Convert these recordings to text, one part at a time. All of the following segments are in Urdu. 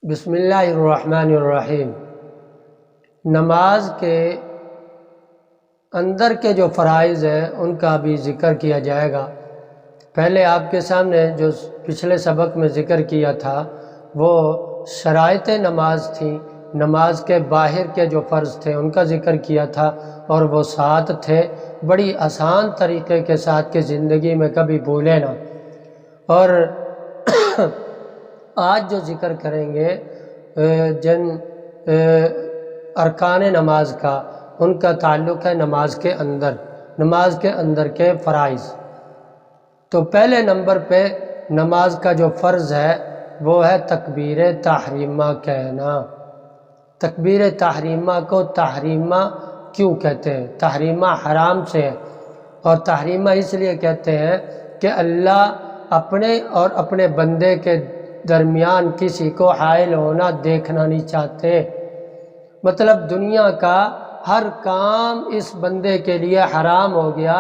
بسم اللہ الرحمن الرحیم۔ نماز کے اندر کے جو فرائض ہیں ان کا بھی ذکر کیا جائے گا۔ پہلے آپ کے سامنے جو پچھلے سبق میں ذکر کیا تھا وہ شرائط نماز تھیں، نماز کے باہر کے جو فرض تھے ان کا ذکر کیا تھا، اور وہ 7 تھے، بڑی آسان طریقے کے ساتھ کہ زندگی میں کبھی بھولے نہ۔ اور آج جو ذکر کریں گے جن ارکان نماز کا، ان کا تعلق ہے نماز کے اندر کے فرائض۔ تو پہلے نمبر پہ نماز کا جو فرض ہے وہ ہے تکبیر تحریمہ کہنا۔ تکبیر تحریمہ کو تحریمہ کیوں کہتے ہیں؟ تحریمہ حرام سے ہے، اور تحریمہ اس لیے کہتے ہیں کہ اللہ اپنے اور اپنے بندے کے درمیان کسی کو حائل ہونا دیکھنا نہیں چاہتے۔ مطلب دنیا کا ہر کام اس بندے کے لیے حرام ہو گیا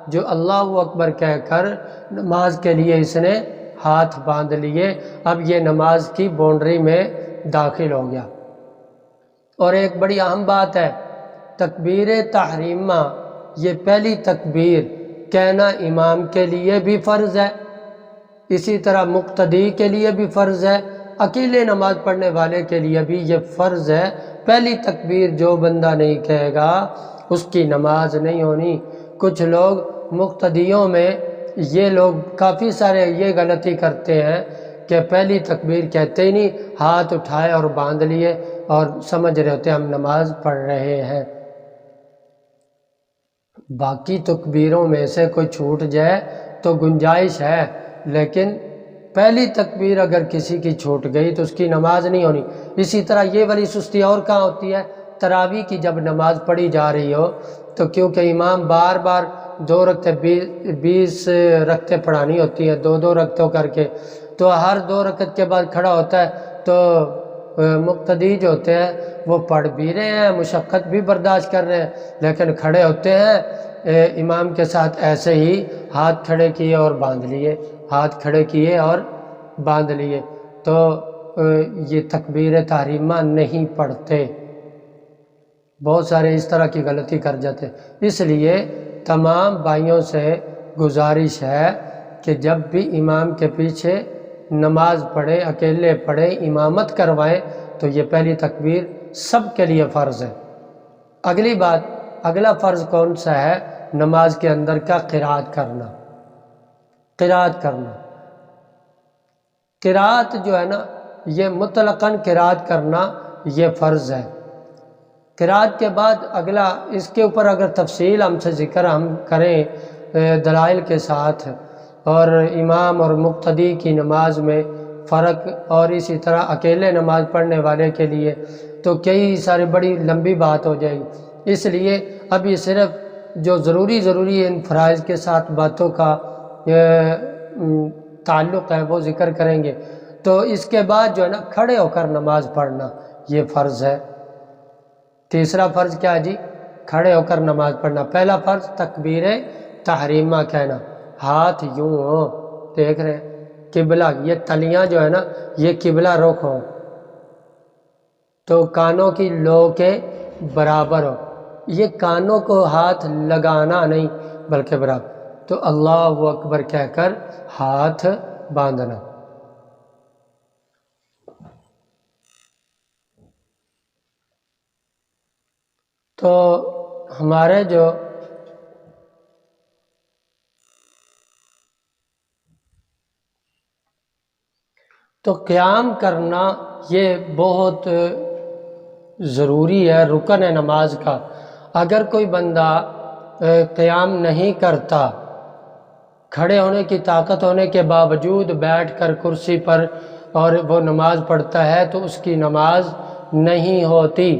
جو اللہ اکبر کہہ کر نماز کے لیے اس نے ہاتھ باندھ لیے، اب یہ نماز کی باؤنڈری میں داخل ہو گیا۔ اور ایک بڑی اہم بات ہے، تکبیر تحریمہ، یہ پہلی تکبیر کہنا امام کے لیے بھی فرض ہے، اسی طرح مقتدی کے لیے بھی فرض ہے، اکیلے نماز پڑھنے والے کے لیے بھی یہ فرض ہے۔ پہلی تکبیر جو بندہ نہیں کہے گا اس کی نماز نہیں ہونی۔ کچھ لوگ مقتدیوں میں یہ لوگ کافی سارے یہ غلطی کرتے ہیں کہ پہلی تکبیر کہتے ہی نہیں، ہاتھ اٹھائے اور باندھ لیے اور سمجھ رہے ہوتے ہم نماز پڑھ رہے ہیں۔ باقی تکبیروں میں سے کوئی چھوٹ جائے تو گنجائش ہے، لیکن پہلی تکبیر اگر کسی کی چھوٹ گئی تو اس کی نماز نہیں ہونی۔ اسی طرح یہ والی سستی اور کہاں ہوتی ہے؟ تراویح کی جب نماز پڑھی جا رہی ہو تو کیونکہ امام بار بار 2 رکعتیں 20 رکعتیں پڑھانی ہوتی ہیں، 2 رکعتوں کر کے، تو ہر 2 رکعت کے بعد کھڑا ہوتا ہے، تو مقتدی جو ہوتے ہیں وہ پڑھ بھی رہے ہیں، مشقت بھی برداشت کر رہے ہیں، لیکن کھڑے ہوتے ہیں امام کے ساتھ ایسے ہی ہاتھ کھڑے کیے اور باندھ لیے، ہاتھ کھڑے کیے اور باندھ لیے، تو یہ تکبیر تحریمہ نہیں پڑھتے۔ بہت سارے اس طرح کی غلطی کر جاتے، اس لیے تمام بھائیوں سے گزارش ہے کہ جب بھی امام کے پیچھے نماز پڑھے، اکیلے پڑھے، امامت کروائیں تو یہ پہلی تکبیر سب کے لیے فرض ہے۔ اگلی بات، اگلا فرض کون سا ہے نماز کے اندر کا؟ قرات کرنا۔ قرات جو ہے نا، یہ مطلقاً قرات کرنا یہ فرض ہے۔ قرات کے بعد اگلا، اس کے اوپر اگر تفصیل ہم سے ذکر ہم کریں دلائل کے ساتھ، اور امام اور مقتدی کی نماز میں فرق، اور اسی طرح اکیلے نماز پڑھنے والے کے لیے، تو کئی سارے بڑی لمبی بات ہو جائے گی، اس لیے اب یہ صرف جو ضروری ان فرائض کے ساتھ باتوں کا تعلق ہے وہ ذکر کریں گے۔ تو اس کے بعد جو ہے نا کھڑے ہو کر نماز پڑھنا یہ فرض ہے۔ تیسرا فرض کیا ہے جی؟ کھڑے ہو کر نماز پڑھنا۔ پہلا فرض تکبیر تحریمہ کہنا، ہاتھ یوں ہو، دیکھ رہے ہیں قبلہ، یہ تلیاں جو ہے نا یہ قبلہ رخ ہو، تو کانوں کی لو کے برابر ہو، یہ کانوں کو ہاتھ لگانا نہیں بلکہ برابر، تو اللہ اکبر کہہ کر ہاتھ باندھنا۔ تو ہمارے جو قیام کرنا یہ بہت ضروری ہے، رکن ہے نماز کا۔ اگر کوئی بندہ قیام نہیں کرتا، کھڑے ہونے کی طاقت ہونے کے باوجود بیٹھ کر کرسی پر اور وہ نماز پڑھتا ہے تو اس کی نماز نہیں ہوتی،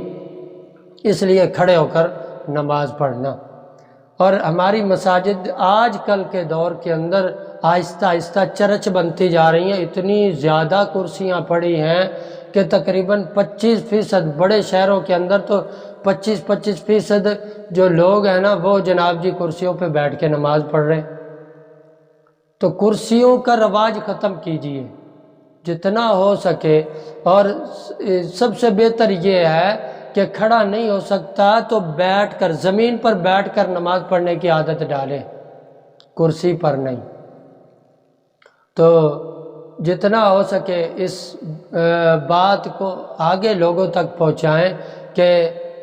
اس لیے کھڑے ہو کر نماز پڑھنا۔ اور ہماری مساجد آج کل کے دور کے اندر آہستہ آہستہ چرچ بنتی جا رہی ہیں، اتنی زیادہ کرسیاں پڑی ہیں کہ تقریباً 25% بڑے شہروں کے اندر تو 25% جو لوگ ہیں نا وہ جناب جی کرسیوں پہ بیٹھ کے نماز پڑھ رہے ہیں۔ تو کرسیوں کا رواج ختم کیجئے، جتنا ہو سکے. اور سب سے بہتر یہ ہے کہ کھڑا نہیں ہو سکتا تو بیٹھ کر، زمین پر بیٹھ کر نماز پڑھنے کی عادت ڈالیں، کرسی پر نہیں. تو جتنا ہو سکے اس بات کو آگے لوگوں تک پہنچائیں کہ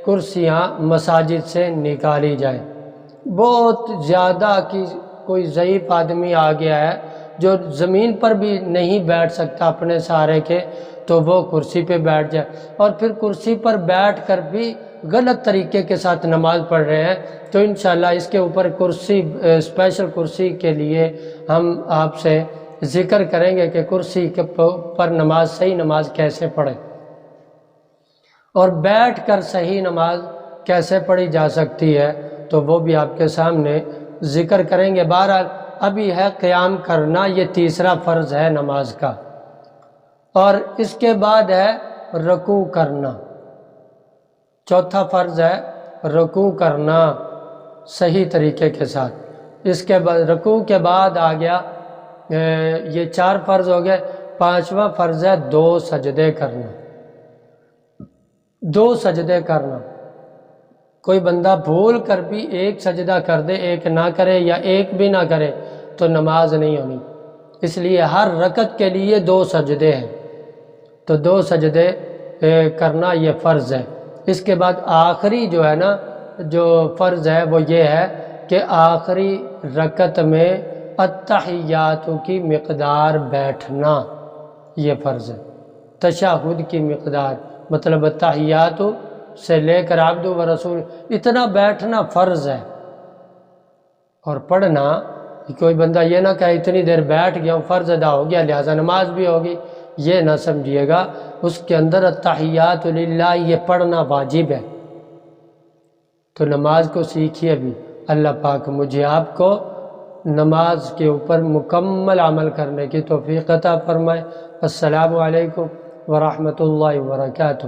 کرسیاں مساجد سے نکالی جائیں. بہت زیادہ کی کوئی ضعیف آدمی آ گیا ہے جو زمین پر بھی نہیں بیٹھ سکتا اپنے سہارے کے، تو وہ کرسی پہ بیٹھ جائے. اور پھر کرسی پر بیٹھ کر بھی غلط طریقے کے ساتھ نماز پڑھ رہے ہیں، تو انشاءاللہ اس کے اوپر کرسی، اسپیشل کرسی کے لیے ہم آپ سے ذکر کریں گے کہ کرسی کے پر نماز، صحیح نماز کیسے پڑھیں اور بیٹھ کر صحیح نماز کیسے پڑھی جا سکتی ہے، تو وہ بھی آپ کے سامنے ذکر کریں گے. بہرحال ابھی ہے قیام کرنا، یہ تیسرا فرض ہے نماز کا. اور اس کے بعد ہے رکوع کرنا. چوتھا فرض ہے رکوع کرنا صحیح طریقے کے ساتھ. اس کے بعد رکوع کے بعد آ گیا، یہ 4 فرض ہو گئے. 5واں فرض ہے 2 سجدے کرنا. 2 سجدے کرنا. کوئی بندہ بھول کر بھی ایک سجدہ کر دے، ایک نہ کرے یا ایک بھی نہ کرے تو نماز نہیں ہونی. اس لیے ہر رکعت کے لیے 2 سجدے ہیں، تو 2 سجدے کرنا یہ فرض ہے. اس کے بعد آخری جو ہے نا جو فرض ہے وہ یہ ہے کہ آخری رکعت میں التحیات کی مقدار بیٹھنا، یہ فرض ہے. تشہد کی مقدار، مطلب التحیات سے لے کر عبد و رسول اتنا بیٹھنا فرض ہے. اور پڑھنا، کوئی بندہ یہ نہ کہے اتنی دیر بیٹھ گیا ہوں فرض ادا ہو گیا لہٰذا نماز بھی ہوگی، یہ نہ سمجھیے گا. اس کے اندر التحیات للہ یہ پڑھنا واجب ہے. تو نماز کو سیکھیے بھی. اللہ پاک مجھے آپ کو نماز کے اوپر مکمل عمل کرنے کی توفیق عطا فرمائے. السلام علیکم ورحمۃ اللہ وبرکاتہ.